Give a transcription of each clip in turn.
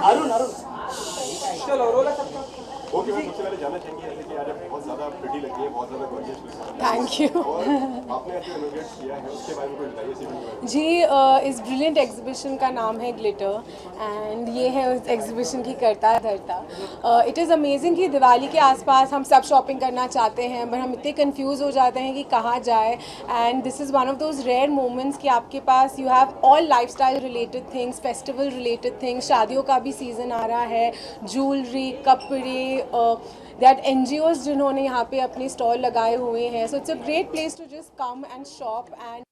अरुण अरुण चलो रोला सबका ओके मैं सबसे पहले जानना चाहेंगे जैसे कि आज आप बहुत ज़्यादा प्रिटी लगी है, बहुत ज़्यादा गॉर्जियस लग रही है। Thank you. और आपने आज जो इनोग्रेट किया है उसके बारे में कुछ बताइए इसी वीडियो में। जी इस ब्रिलियंट एग्जीबिशन का नाम है ग्लिटर एंड ये है उस एग्जीबिशन की करता धरता। इट इज़ अमेजिंग कि दिवाली के आसपास हम सब शॉपिंग करना चाहते हैं बट हम इतने कंफ्यूज हो जाते हैं कि कहाँ जाए and this is one of those rare moments कि आपके पास you have all lifestyle related things, festival related things, शादियों का भी सीज़न आ रहा है, ज्वेलरी, कपड़े, दैट NGOs जिन्होंने यहाँ पे अपने स्टॉल लगाए हुए हैं। So it's a great place to just come and shop and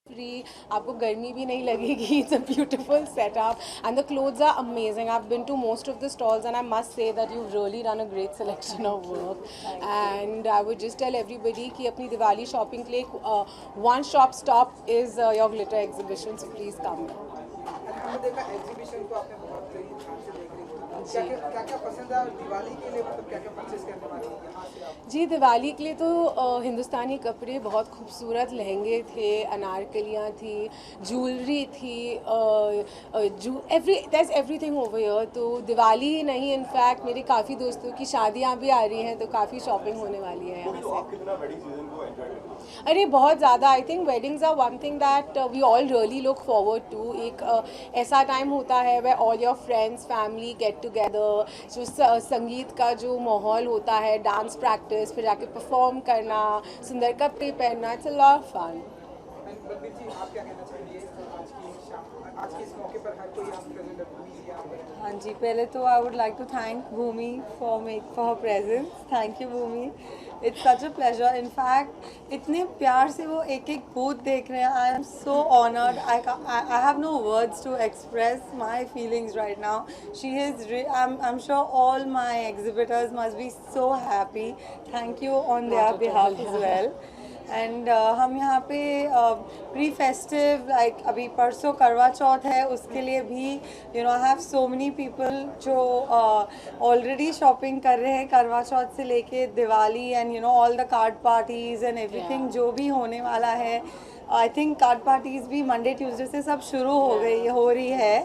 free, आपको गर्मी भी नहीं लगेगी। It's a beautiful setup and the clothes are amazing. I have been to most of the stalls and I must say that you really run a great selection of work and I would just tell everybody कि अपनी Diwali shopping के लिए one shop stop is your glitter exhibition, so please कम। हमने देखा exhibition को आपने बहुत ध्यान से देख रही थी, क्या पसंद है दिवाली के लिए, मतलब क्या परचेज करने वाली हैं यहाँ से आप? जी दिवाली के लिए तो हिंदुस्तानी कपड़े, बहुत खूबसूरत लहंगे थे, अनारकलियाँ थी, ज्वेलरी थी, एवरीथिंग ओवर हियर। तो दिवाली ही नहीं, इनफैक्ट मेरे काफ़ी दोस्तों की शादियाँ भी आ रही हैं तो काफ़ी शॉपिंग होने वाली है यहाँ तो आप से। कितना वेडिंग सीजन को एंजॉय करते हैं? अरे बहुत ज़्यादा। I think weddings are one thing that we all really look forward to. एक ऐसा टाइम होता है where all your friends family get together, जो संगीत का जो माहौल होता है, डांस प्रैक्टिस, फिर जाके परफॉर्म करना, सुंदर कपड़े पहनना, it's a lot of fun. Balbir ji आप क्या कहना चाहेंगे आज के इस मौके पर हर कोई आप प्रेजेंट है, भूमि जी आप हैं। हाँ जी, पहले तो I would like to thank Bhumi for her presence. Thank you Bhumi, it's such a pleasure. In fact इतने प्यार से वो एक एक बूथ देख रहे हैं। I am so honoured, I have no words to express my feelings right now. She is I am sure all my exhibitors must be so happy. Thank you on their behalf as well. And हम यहाँ पे pre festive like अभी परसों करवा चौथ है, उसके लिए भी you know I have so many people जो ऑलरेडी शॉपिंग कर रहे हैं करवा चौथ से लेके Diwali and you know all the card parties and everything जो भी होने वाला है। आई थिंक कार्ड पार्टीज़ भी मंडे ट्यूसडे से सब शुरू हो रही है।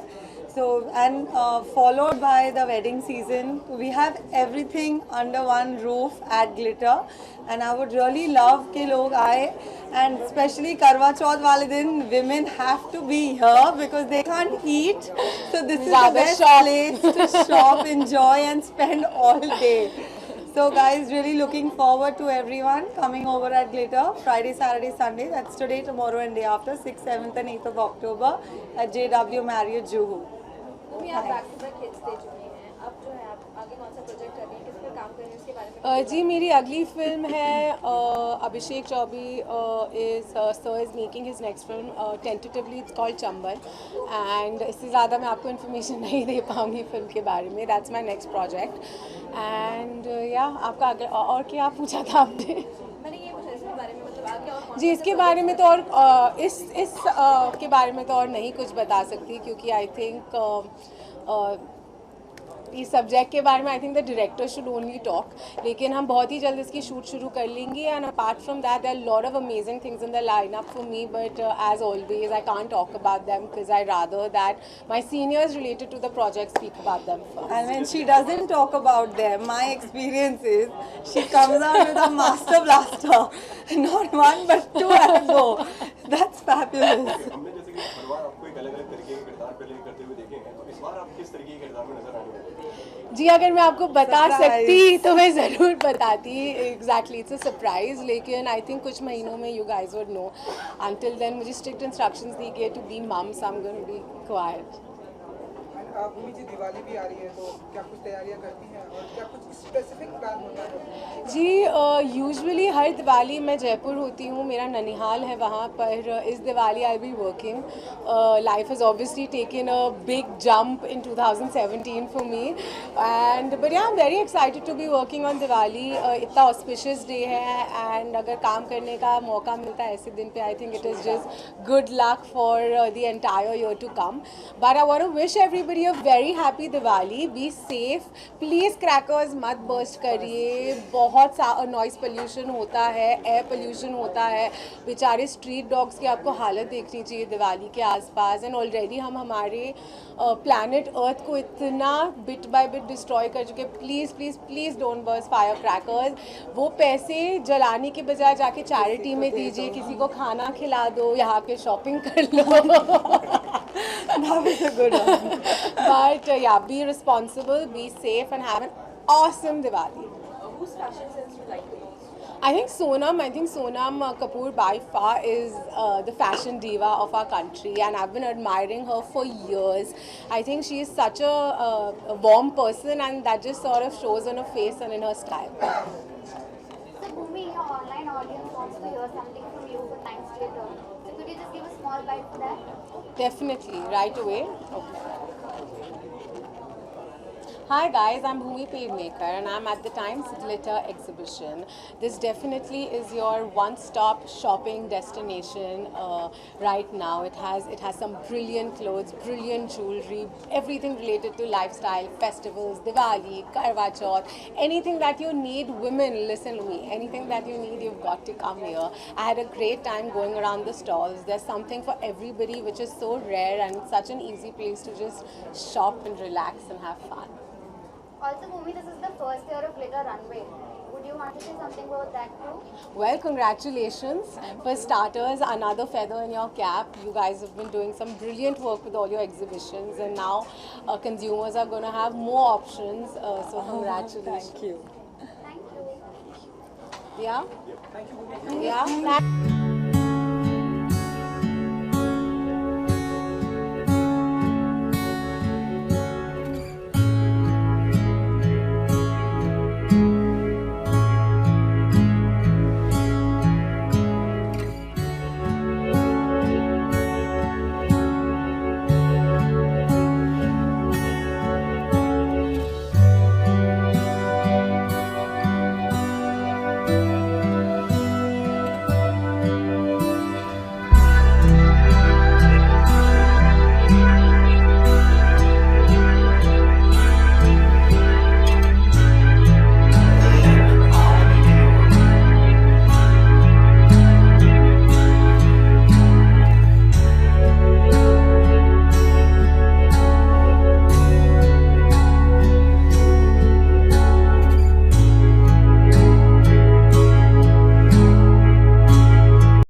So, and followed by the wedding season, we have everything under one roof at Glitter, and I would really love कि लोग आए, and especially Karwa Chauth वाले दिन women have to be here because they can't eat, so this is the Rather best shop. place to shop, enjoy, and spend all day. So guys, really looking forward to everyone coming over at Glitter Friday, Saturday, Sunday. That's today, tomorrow, and day after 6th, 7th, and 8th of October at JW Marriott Juhu. Mummy आप back to back hits दे चुकी हैं, अब जो है आप आगे कौन सा प्रोजेक्ट कर रही हैं, किस पर काम कर रही हैं, उसके बारे में जी मेरी अगली फिल्म है अभिषेक चौबी is making his next film tentatively it's called Chambal, and इससे ज़्यादा मैं आपको इन्फॉर्मेशन नहीं दे पाऊँगी फिल्म के बारे में. That's my next project, and आपका अगर और क्या पूछा था आपने? मैंने ये पूछा इसके बारे में, मतलब आगे और कौन जी इसके बारे में तो और इस के बारे में तो और नहीं कुछ बता सकती, क्योंकि आई थिंक इस सब्जेक्ट के बारे में I think the director should only talk. लेकिन हम बहुत ही जल्द इसकी शूट शुरू कर लेंगे, and apart from that there are lot of amazing things in the line up for me, but as always I can't talk about them because I rather that my seniors related to the project speak about them first. And when she doesn't talk about them, my experience is she comes out with a master blaster, not one but two at a go. That's fabulous. हमने जैसे कि हर बार आपको एक अलग अलग तरीके के किरदार पहले करते हुए देखे हैं, तो इस बार आप किस तरीके के किरदार में नजर आने वाले हैं? जी अगर मैं आपको बता Surprise. सकती तो मैं ज़रूर बताती. एग्जैक्टली इट्स अ सरप्राइज, लेकिन आई थिंक कुछ महीनों में you guys would know. Until then मुझे स्ट्रिक्ट इंस्ट्रक्शंस दी गई to be mum, so I am going to be quiet. Bhumi ji Diwali भी आ रही है, तो क्या कुछ तैयारियां करती हैं और क्या कुछ स्पेसिफिक प्लान होता है? जी यूजुअली हर दिवाली मैं जयपुर होती हूँ, मेरा ननिहाल है वहाँ पर. इस Diwali I be working. Life has obviously taken a big jump in 2017 for me, and but I am very excited to be working on Diwali. इतना ऑस्पिशियस डे है, एंड अगर काम करने का मौका मिलता है ऐसे दिन पे, I think it is just good luck for the entire year to come. But I want to wish everybody a very happy Diwali. Be safe, please crackers मत बर्स्ट करिए. बहुत सा नॉइस पोल्यूशन होता है, एयर पोल्यूशन होता है. बेचारे street dogs की आपको हालत देखनी चाहिए दिवाली के आसपास. एंड ऑलरेडी हम हमारे प्लैनेट अर्थ को इतना बिट बाय बिट डिस्ट्रॉय कर चुके. Please please please don't burst fire crackers. वो पैसे जलाने के बजाय जाके चैरिटी में दीजिए, किसी को खाना खिला दो, यहाँ के शॉपिंग कर लो. That was a good one. But yeah, be responsible, be safe, and have an awesome Diwali. whose fashion sense you like the most? I think Sonam Kapoor by far is the fashion diva of our country, and I've been admiring her for years. I think she is such a warm person, and that just sort of shows on her face and in her style. So Bhumi, your online audience wants to hear something from you for Times Theatre. So could you just give a small bite for that? Definitely, right away. Okay. Hi guys, I'm Bhumi Pavemaker and I'm at the Times Glitter exhibition. This definitely is your one-stop shopping destination right now. It has some brilliant clothes, brilliant jewelry, everything related to lifestyle, festivals, Diwali, Karwa Chauth, anything that you need. Women, listen to me. Anything that you need, you've got to come here. I had a great time going around the stalls. There's something for everybody, which is so rare, and it's such an easy place to just shop and relax and have fun. Also, Bhumi, this is the first year of Glitter Runway. Would you want to say something about that too? Well, congratulations. For starters, another feather in your cap. You guys have been doing some brilliant work with all your exhibitions, and now consumers are going to have more options. So congratulations. Thank you. Thank you. Yeah? Thank you, Bhumi. Yeah?